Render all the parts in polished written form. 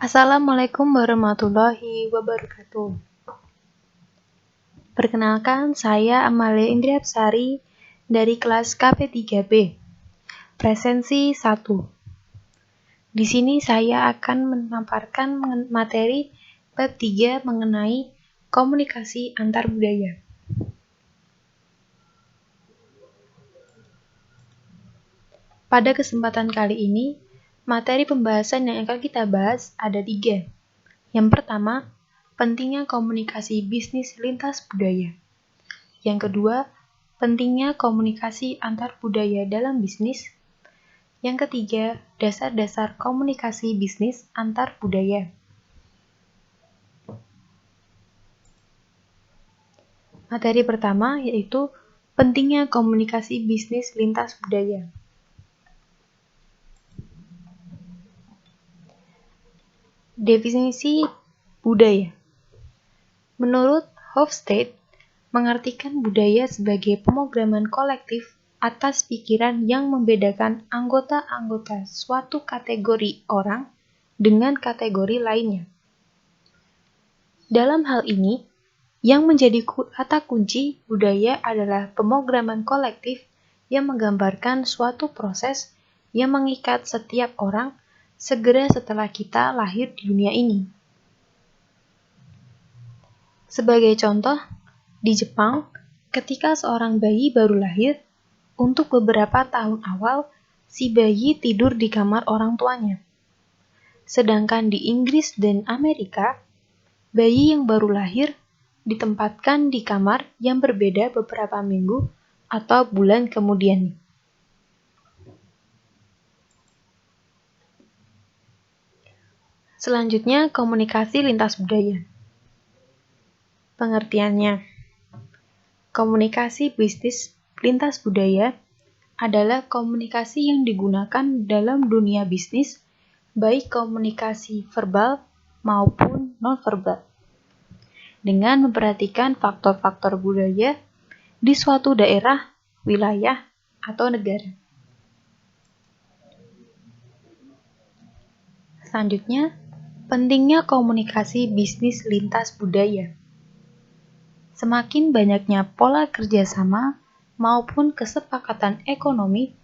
Assalamualaikum warahmatullahi wabarakatuh. Perkenalkan, saya Amalia Indriapsari dari kelas KP3B, presensi 1. Di sini saya akan memaparkan materi bab 3 mengenai komunikasi antar budaya. Pada kesempatan kali ini, materi pembahasan yang akan kita bahas ada 3. Yang pertama, pentingnya komunikasi bisnis lintas budaya. Yang kedua, pentingnya komunikasi antar budaya dalam bisnis. Yang ketiga, dasar-dasar komunikasi bisnis antar budaya. Materi pertama yaitu pentingnya komunikasi bisnis lintas budaya. Definisi budaya. Menurut Hofstede, mengartikan budaya sebagai pemrograman kolektif atas pikiran yang membedakan anggota-anggota suatu kategori orang dengan kategori lainnya. Dalam hal ini, yang menjadi kata kunci budaya adalah pemrograman kolektif yang menggambarkan suatu proses yang mengikat setiap orang segera setelah kita lahir di dunia ini. Sebagai contoh, di Jepang, ketika seorang bayi baru lahir, untuk beberapa tahun awal, si bayi tidur di kamar orang tuanya. Sedangkan di Inggris dan Amerika, bayi yang baru lahir ditempatkan di kamar yang berbeda beberapa minggu atau bulan kemudian. Selanjutnya, komunikasi lintas budaya. Pengertiannya, komunikasi bisnis lintas budaya adalah komunikasi yang digunakan dalam dunia bisnis, baik komunikasi verbal maupun non-verbal, dengan memperhatikan faktor-faktor budaya di suatu daerah, wilayah, atau negara. Selanjutnya, pentingnya komunikasi bisnis lintas budaya. Semakin banyaknya pola kerjasama maupun kesepakatan ekonomi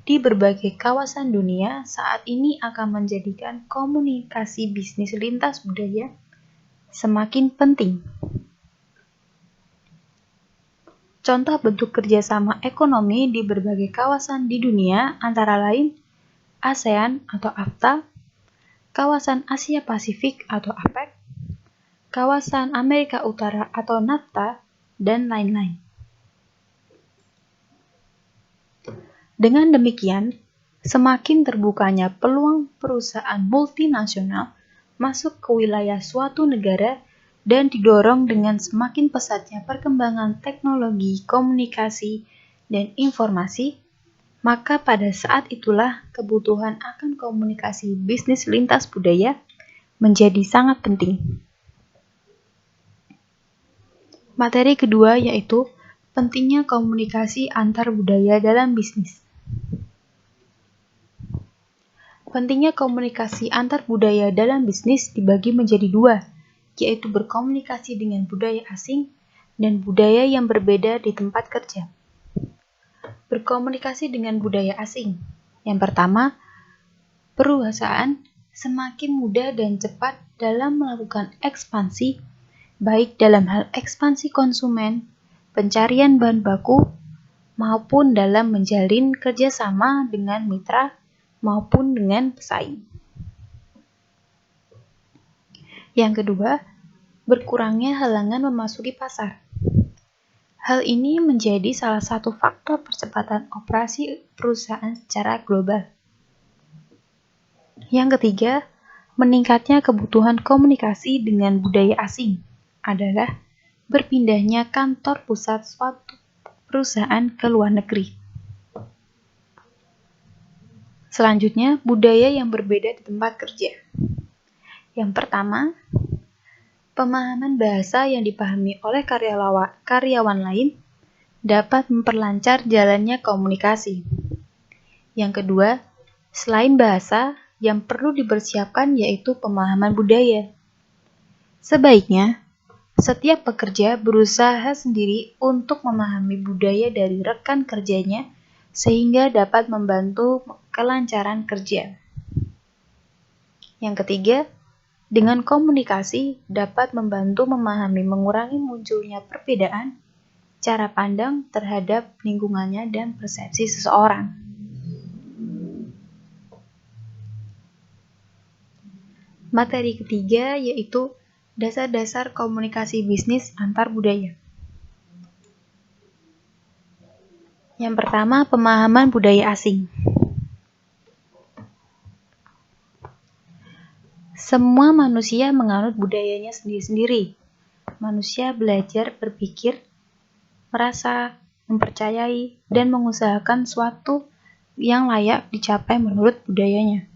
di berbagai kawasan dunia saat ini akan menjadikan komunikasi bisnis lintas budaya semakin penting. Contoh bentuk kerjasama ekonomi di berbagai kawasan di dunia antara lain ASEAN atau AFTA, kawasan Asia Pasifik atau APEC, kawasan Amerika Utara atau NAFTA, dan lain-lain. Dengan demikian, semakin terbukanya peluang perusahaan multinasional masuk ke wilayah suatu negara dan didorong dengan semakin pesatnya perkembangan teknologi, komunikasi, dan informasi, maka pada saat itulah kebutuhan akan komunikasi bisnis lintas budaya menjadi sangat penting. Materi kedua yaitu pentingnya komunikasi antar budaya dalam bisnis. Pentingnya komunikasi antar budaya dalam bisnis dibagi menjadi 2, yaitu berkomunikasi dengan budaya asing dan budaya yang berbeda di tempat kerja. Berkomunikasi dengan budaya asing. Yang pertama, perusahaan semakin mudah dan cepat dalam melakukan ekspansi, baik dalam hal ekspansi konsumen, pencarian bahan baku, maupun dalam menjalin kerjasama dengan mitra maupun dengan pesaing. Yang kedua, berkurangnya halangan memasuki pasar. Hal ini menjadi salah satu faktor percepatan operasi perusahaan secara global. Yang ketiga, meningkatnya kebutuhan komunikasi dengan budaya asing adalah berpindahnya kantor pusat suatu perusahaan ke luar negeri. Selanjutnya, budaya yang berbeda di tempat kerja. Yang pertama, pemahaman bahasa yang dipahami oleh karyawan lain dapat memperlancar jalannya komunikasi. Yang kedua, selain bahasa, yang perlu dipersiapkan yaitu pemahaman budaya. Sebaiknya, setiap pekerja berusaha sendiri untuk memahami budaya dari rekan kerjanya sehingga dapat membantu kelancaran kerja. Yang ketiga, dengan komunikasi dapat membantu memahami mengurangi munculnya perbedaan cara pandang terhadap lingkungannya dan persepsi seseorang. Materi ketiga yaitu dasar-dasar komunikasi bisnis antar budaya. Yang pertama, pemahaman budaya asing. Semua manusia menganut budayanya sendiri-sendiri. Manusia belajar berpikir, merasa, mempercayai, dan mengusahakan suatu yang layak dicapai menurut budayanya.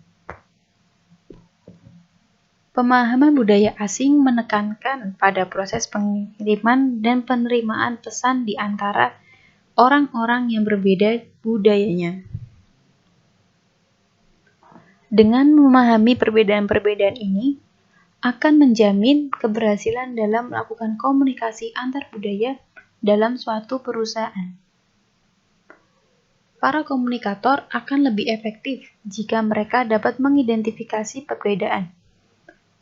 Pemahaman budaya asing menekankan pada proses pengiriman dan penerimaan pesan di antara orang-orang yang berbeda budayanya. Dengan memahami perbedaan-perbedaan ini, akan menjamin keberhasilan dalam melakukan komunikasi antar budaya dalam suatu perusahaan. Para komunikator akan lebih efektif jika mereka dapat mengidentifikasi perbedaan,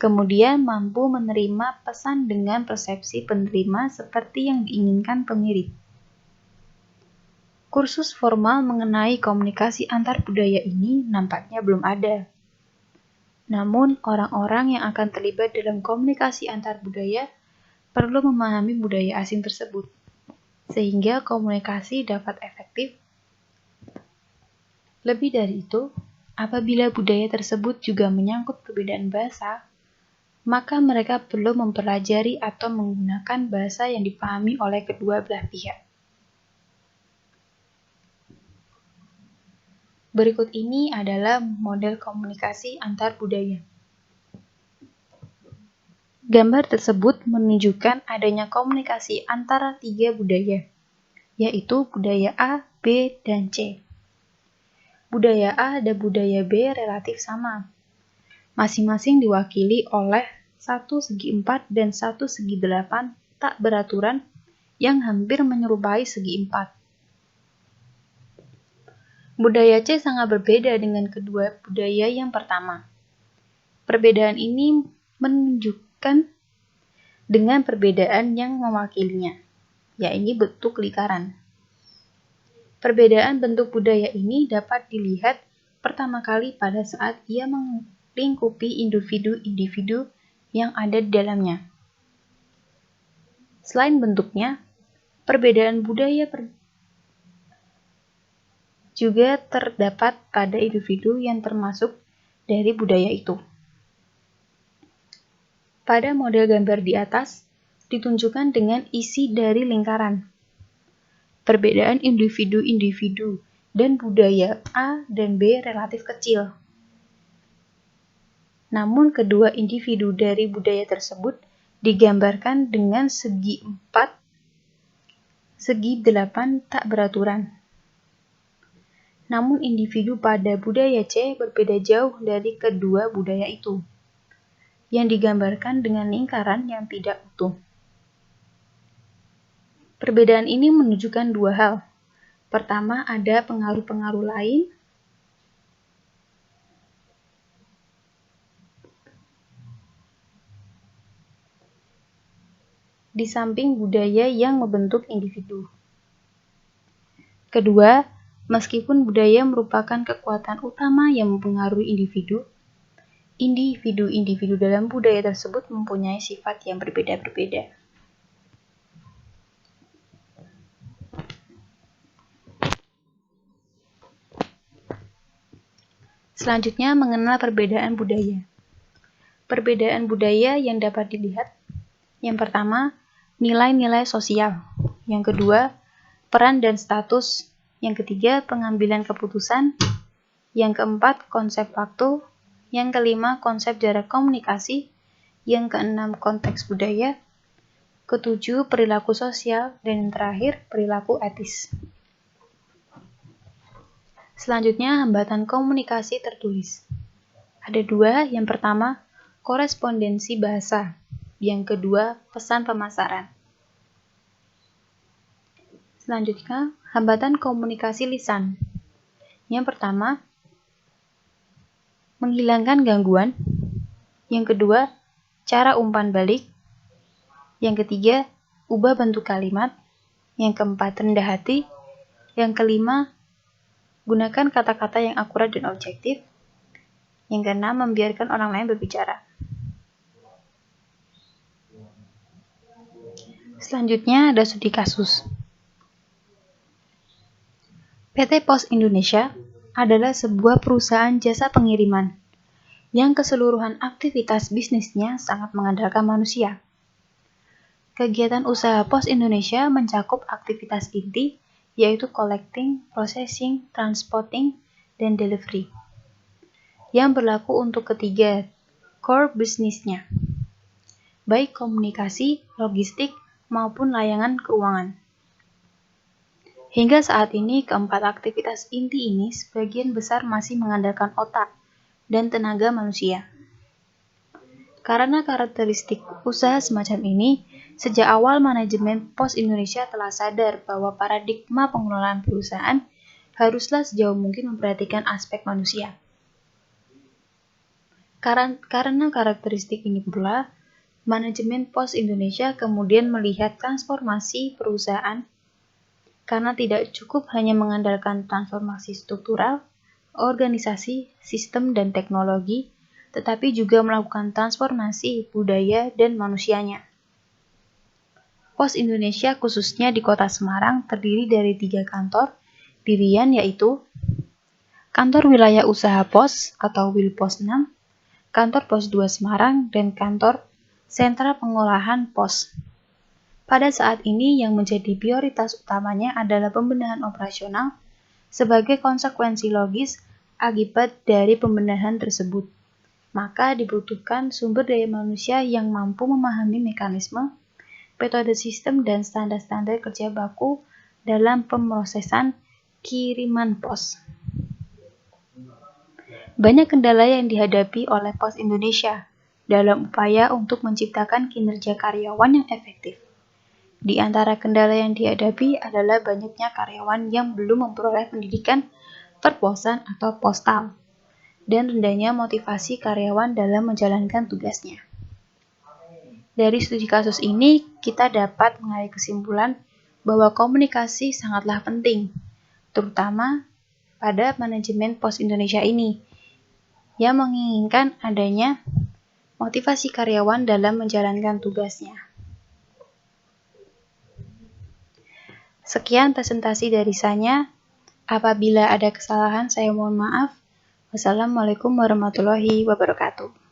kemudian mampu menerima pesan dengan persepsi penerima seperti yang diinginkan pengirim. Kursus formal mengenai komunikasi antar budaya ini nampaknya belum ada. Namun, orang-orang yang akan terlibat dalam komunikasi antar budaya perlu memahami budaya asing tersebut, sehingga komunikasi dapat efektif. Lebih dari itu, apabila budaya tersebut juga menyangkut perbedaan bahasa, maka mereka perlu mempelajari atau menggunakan bahasa yang dipahami oleh kedua belah pihak. Berikut ini adalah model komunikasi antar budaya. Gambar tersebut menunjukkan adanya komunikasi antara tiga budaya, yaitu budaya A, B, dan C. Budaya A dan budaya B relatif sama. Masing-masing diwakili oleh 1 segi 4 dan 1 segi 8 tak beraturan yang hampir menyerupai segi 4. Budaya C sangat berbeda dengan kedua budaya yang pertama. Perbedaan ini menunjukkan dengan perbedaan yang mewakilinya, yaitu bentuk lingkaran. Perbedaan bentuk budaya ini dapat dilihat pertama kali pada saat ia melingkupi individu-individu yang ada di dalamnya. Selain bentuknya, perbedaan budaya juga terdapat pada individu yang termasuk dari budaya itu. Pada model gambar di atas, ditunjukkan dengan isi dari lingkaran. Perbedaan individu-individu dan budaya A dan B relatif kecil. Namun kedua individu dari budaya tersebut digambarkan dengan segi 4, segi 8 tak beraturan. Namun individu pada budaya C berbeda jauh dari kedua budaya itu, yang digambarkan dengan lingkaran yang tidak utuh. Perbedaan ini menunjukkan dua hal. Pertama, ada pengaruh-pengaruh lain. Di samping budaya yang membentuk individu. Kedua, meskipun budaya merupakan kekuatan utama yang mempengaruhi individu dalam budaya tersebut mempunyai sifat yang berbeda-berbeda. Selanjutnya, mengenal perbedaan budaya. Perbedaan budaya yang dapat dilihat. Yang pertama, nilai-nilai sosial. Yang kedua, peran dan status. Yang ketiga, pengambilan keputusan. Yang keempat, konsep waktu. Yang kelima, konsep jarak komunikasi. Yang keenam, konteks budaya. Ketujuh, perilaku sosial. Dan yang terakhir, perilaku etis. Selanjutnya, hambatan komunikasi tertulis. Ada dua, yang pertama, korespondensi bahasa. Yang kedua, pesan pemasaran. Selanjutnya, hambatan komunikasi lisan. Yang pertama, menghilangkan gangguan. Yang kedua, cara umpan balik. Yang ketiga, ubah bentuk kalimat. Yang keempat, rendah hati. Yang kelima, gunakan kata-kata yang akurat dan objektif. Yang keenam, membiarkan orang lain berbicara. Selanjutnya ada studi kasus. PT Pos Indonesia adalah sebuah perusahaan jasa pengiriman yang keseluruhan aktivitas bisnisnya sangat mengandalkan manusia. Kegiatan usaha Pos Indonesia mencakup aktivitas inti, yaitu collecting, processing, transporting, dan delivery, yang berlaku untuk ketiga core bisnisnya, baik komunikasi, logistik, maupun layanan keuangan. Hingga saat ini, keempat aktivitas inti ini sebagian besar masih mengandalkan otak dan tenaga manusia. Karena karakteristik usaha semacam ini, sejak awal manajemen Pos Indonesia telah sadar bahwa paradigma pengelolaan perusahaan haruslah sejauh mungkin memperhatikan aspek manusia. Karena karakteristik ini pula, manajemen Pos Indonesia kemudian melihat transformasi perusahaan karena tidak cukup hanya mengandalkan transformasi struktural, organisasi, sistem, dan teknologi, tetapi juga melakukan transformasi budaya dan manusianya. Pos Indonesia khususnya di Kota Semarang terdiri dari 3 kantor dirian, yaitu Kantor Wilayah Usaha Pos atau Wilpos 6, Kantor Pos 2 Semarang, dan Kantor Sentra Pengolahan Pos. Pada saat ini yang menjadi prioritas utamanya adalah pembenahan operasional sebagai konsekuensi logis akibat dari pembenahan tersebut. Maka dibutuhkan sumber daya manusia yang mampu memahami mekanisme, metode sistem, dan standar-standar kerja baku dalam pemrosesan kiriman pos. Banyak kendala yang dihadapi oleh Pos Indonesia dalam upaya untuk menciptakan kinerja karyawan yang efektif. Di antara kendala yang dihadapi adalah banyaknya karyawan yang belum memperoleh pendidikan perposan atau postal, dan rendahnya motivasi karyawan dalam menjalankan tugasnya. Dari studi kasus ini, kita dapat mengambil kesimpulan bahwa komunikasi sangatlah penting, terutama pada manajemen Pos Indonesia ini, yang menginginkan adanya motivasi karyawan dalam menjalankan tugasnya. Sekian presentasi dari saya. Apabila ada kesalahan, saya mohon maaf. Wassalamualaikum warahmatullahi wabarakatuh.